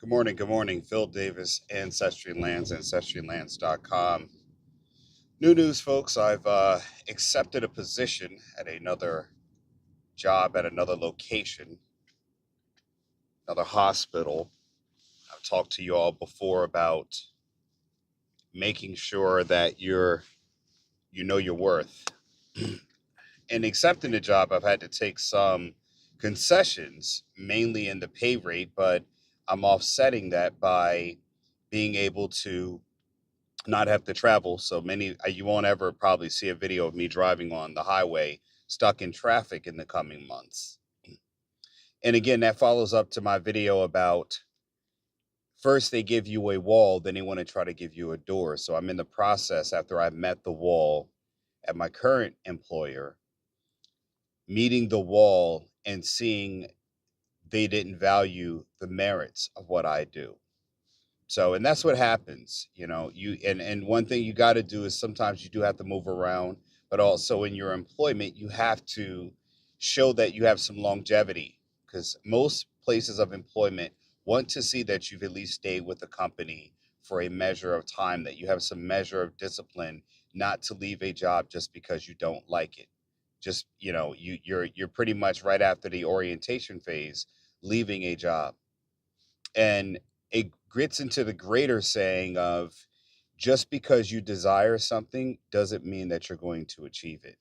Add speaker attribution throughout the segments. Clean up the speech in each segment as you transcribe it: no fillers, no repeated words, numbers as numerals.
Speaker 1: Good morning. Good morning. Phil Davis, Ancestry Lands, ancestrylands.com. New news, folks. I've accepted a position at another job at another location, another hospital. I've talked to you all before about making sure that you know your worth. In accepting the job, I've had to take some concessions, mainly in the pay rate, but I'm offsetting that by being able to not have to travel. So many, you won't ever probably see a video of me driving on the highway stuck in traffic in the coming months. And again, that follows up to my video about first they give you a wall, then they want to try to give you a door. So I'm in the process after I've met the wall at my current employer, meeting the wall and seeing they didn't value the merits of what I do. So, and that's what happens, and one thing you got to do is sometimes you do have to move around, but also in your employment, you have to show that you have some longevity because most places of employment want to see that you've at least stayed with the company for a measure of time, that you have some measure of discipline, not to leave a job just because you don't like it. Just, you're pretty much right after the orientation phase, leaving a job. And it gets into the greater saying of just because you desire something doesn't mean that you're going to achieve it.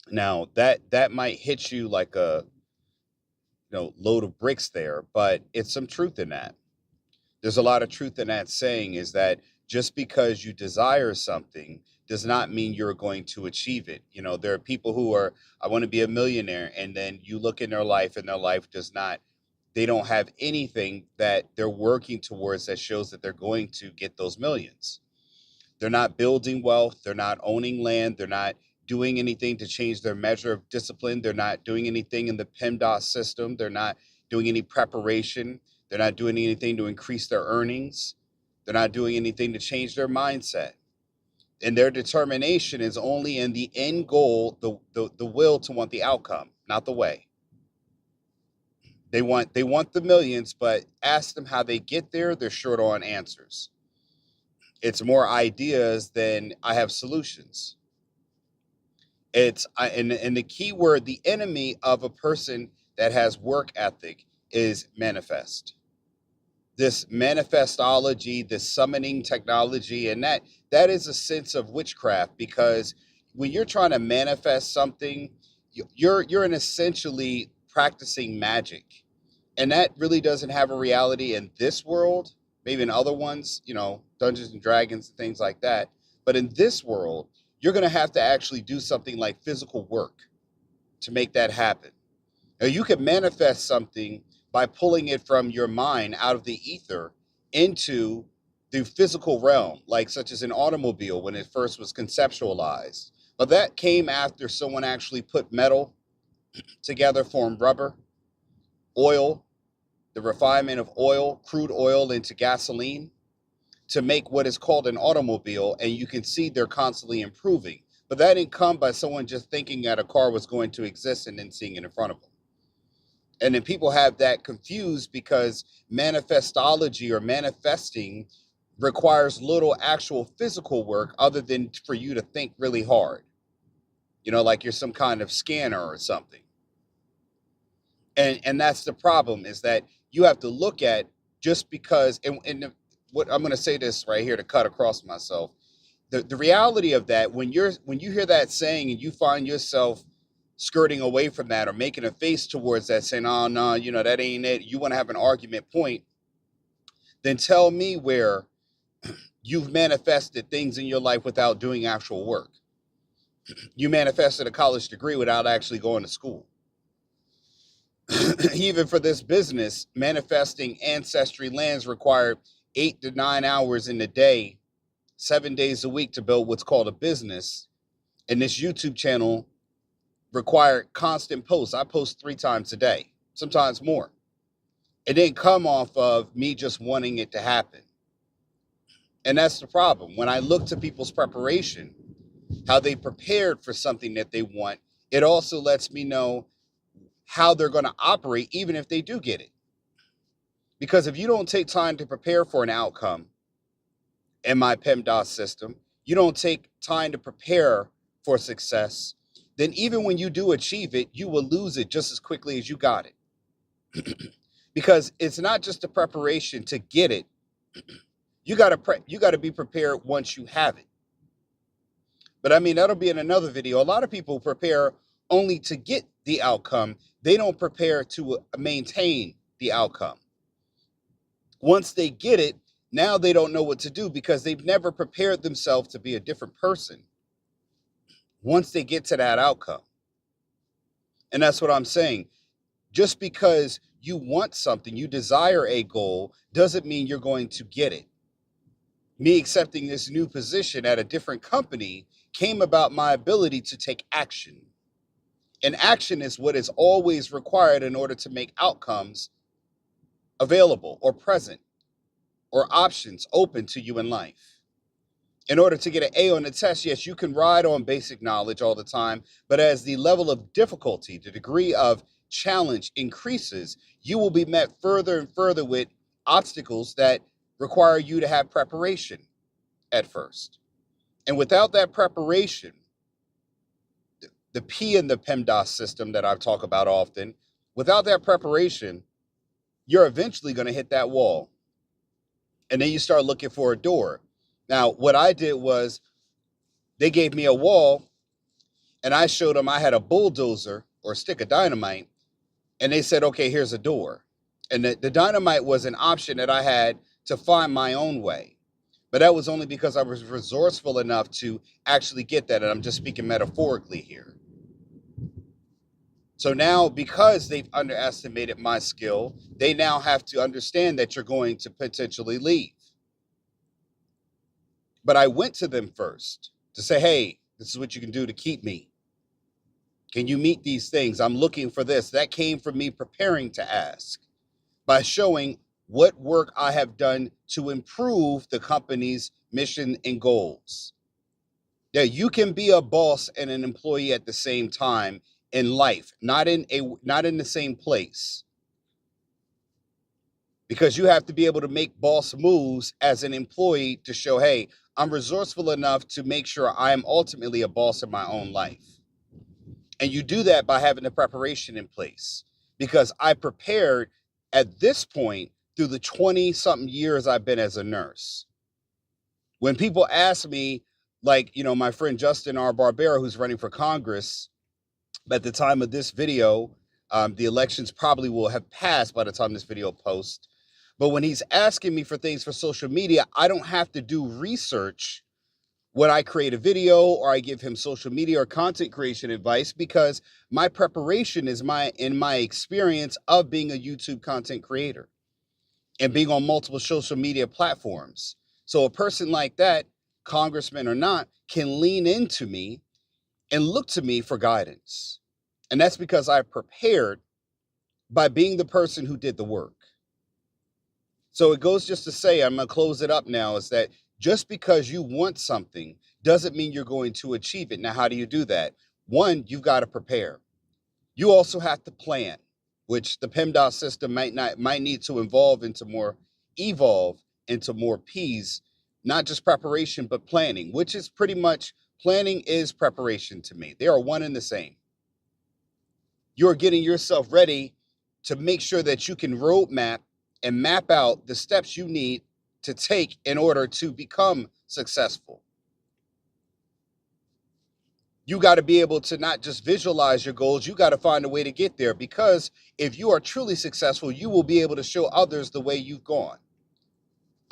Speaker 1: Now that might hit you like a load of bricks there, but it's some truth in that. There's a lot of truth in that saying is that just because you desire something does not mean you're going to achieve it. There are people who are, I want to be a millionaire, and then you look in their life and their life does not, they don't have anything that they're working towards that shows that they're going to get those millions. They're not building wealth. They're not owning land. They're not doing anything to change their measure of discipline. They're not doing anything in the P.E.M.D.A.S system. They're not doing any preparation. They're not doing anything to increase their earnings. They're not doing anything to change their mindset. And their determination is only in the end goal, the will to want the outcome, not the way. They want the millions, but ask them how they get there, they're short on answers. It's more ideas than I have solutions. And the key word, the enemy of a person that has work ethic is manifest. This manifestology, this summoning technology, and that is a sense of witchcraft, because when you're trying to manifest something, you're in essentially practicing magic. And that really doesn't have a reality in this world, maybe in other ones, Dungeons and Dragons and things like that. But in this world, you're going to have to actually do something like physical work to make that happen. Now, you can manifest something by pulling it from your mind out of the ether into the physical realm, like such as an automobile when it first was conceptualized. But that came after someone actually put metal together, formed rubber, oil, the refinement of oil, crude oil into gasoline to make what is called an automobile. And you can see they're constantly improving. But that didn't come by someone just thinking that a car was going to exist and then seeing it in front of them. And then people have that confused because manifestology or manifesting requires little actual physical work other than for you to think really hard, like you're some kind of scanner or something. And that's the problem, is that you have to look at just because, what I'm going to say this right here to cut across myself. The reality of that, when you hear that saying and you find yourself skirting away from that or making a face towards that saying, oh no, that ain't it, you want to have an argument point, then tell me where you've manifested things in your life without doing actual work. You manifested a college degree without actually going to school. Even for this business, manifesting Ancestry Lands required 8 to 9 hours in the day, 7 days a week to build what's called a business. And this YouTube channel required constant posts. I post 3 times a day, sometimes more. It didn't come off of me just wanting it to happen. And that's the problem. When I look to people's preparation, how they prepared for something that they want, it also lets me know how they're going to operate even if they do get it. Because if you don't take time to prepare for an outcome in my P.E.M.D.A.S system, you don't take time to prepare for success, then even when you do achieve it, you will lose it just as quickly as you got it. Because it's not just the preparation to get it. You got to be prepared once you have it. But I mean, that'll be in another video. A lot of people prepare only to get the outcome. They don't prepare to maintain the outcome. Once they get it, now they don't know what to do because they've never prepared themselves to be a different person once they get to that outcome. And that's what I'm saying. Just because you want something, you desire a goal, doesn't mean you're going to get it. Me accepting this new position at a different company came about my ability to take action. And action is what is always required in order to make outcomes available or present or options open to you in life. In order to get an A on the test, yes, you can ride on basic knowledge all the time, but as the level of difficulty, the degree of challenge increases, you will be met further and further with obstacles that require you to have preparation at first. And without that preparation, the P in the P.E.M.D.A.S system that I talk about often, without that preparation, you're eventually going to hit that wall. And then you start looking for a door. Now, what I did was they gave me a wall and I showed them I had a bulldozer or a stick of dynamite. And they said, okay, here's a door. And the dynamite was an option that I had to find my own way. But that was only because I was resourceful enough to actually get that. And I'm just speaking metaphorically here. So now, because they've underestimated my skill, they now have to understand that you're going to potentially leave. But I went to them first to say, hey, this is what you can do to keep me. Can you meet these things? I'm looking for this. That came from me preparing to ask by showing what work I have done to improve the company's mission and goals. Yeah, you can be a boss and an employee at the same time in life, not in the same place. Because you have to be able to make boss moves as an employee to show, hey, I'm resourceful enough to make sure I am ultimately a boss in my own life. And you do that by having the preparation in place. Because I prepared at this point through the 20-something years I've been as a nurse. When people ask me, like, you know, my friend Justin R. Barbera, who's running for Congress, at the time of this video, the elections probably will have passed by the time this video posts. But when he's asking me for things for social media, I don't have to do research when I create a video or I give him social media or content creation advice, because my preparation is in my experience of being a YouTube content creator and being on multiple social media platforms. So a person like that, congressman or not, can lean into me and look to me for guidance. And that's because I prepared by being the person who did the work. So it goes just to say, I'm going to close it up now, is that just because you want something doesn't mean you're going to achieve it. Now, how do you do that? One, you've got to prepare. You also have to plan, which the P.E.M.D.A.S system might need to evolve into more P's, not just preparation, but planning, which is pretty much, planning is preparation to me. They are one and the same. You're getting yourself ready to make sure that you can roadmap and map out the steps you need to take in order to become successful. You got to be able to not just visualize your goals, you got to find a way to get there, because if you are truly successful, you will be able to show others the way you've gone.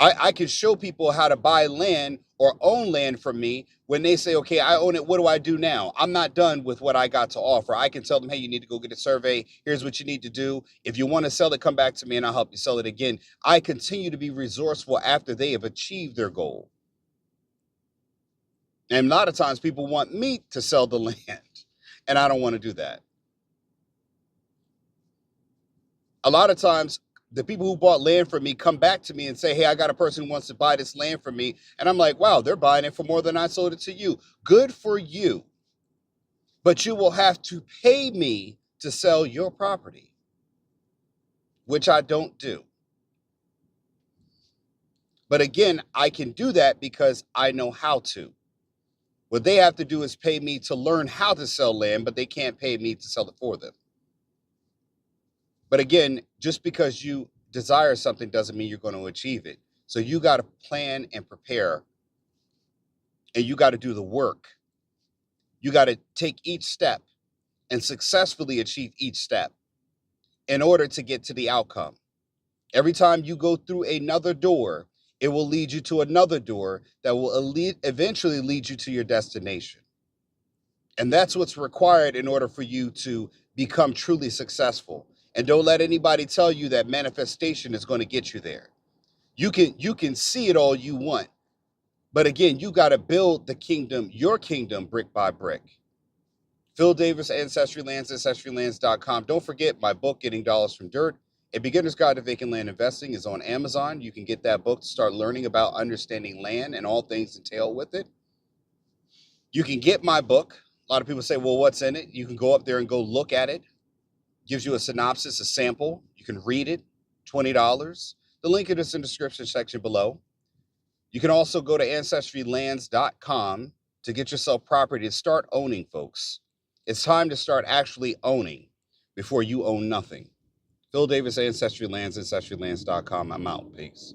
Speaker 1: I can show people how to buy land or own land from me when they say, okay, I own it. What do I do now? I'm not done with what I got to offer. I can tell them, hey, you need to go get a survey. Here's what you need to do. If you want to sell it, come back to me and I'll help you sell it again. I continue to be resourceful after they have achieved their goal. And a lot of times people want me to sell the land, and I don't want to do that. A lot of times the people who bought land from me come back to me and say, hey, I got a person who wants to buy this land from me. And I'm like, wow, they're buying it for more than I sold it to you. Good for you. But you will have to pay me to sell your property, which I don't do. But again, I can do that because I know how to. What they have to do is pay me to learn how to sell land, but they can't pay me to sell it for them. But again, just because you desire something doesn't mean you're going to achieve it. So you got to plan and prepare, and you got to do the work. You got to take each step and successfully achieve each step in order to get to the outcome. Every time you go through another door, it will lead you to another door that will eventually lead you to your destination. And that's what's required in order for you to become truly successful. And don't let anybody tell you that manifestation is going to get you there. You can see it all you want. But again, you got to build the kingdom, your kingdom, brick by brick. Phil Davis, Ancestry Lands, AncestryLands.com. Don't forget my book, Getting Dollars from Dirt, A Beginner's Guide to Vacant Land Investing, is on Amazon. You can get that book to start learning about understanding land and all things entailed with it. You can get my book. A lot of people say, well, what's in it? You can go up there and go look at it. Gives you a synopsis, a sample. You can read it, $20. The link is in the description section below. You can also go to AncestryLands.com to get yourself property to start owning, folks. It's time to start actually owning before you own nothing. Phil Davis, Ancestry Lands, AncestryLands.com. I'm out. Peace.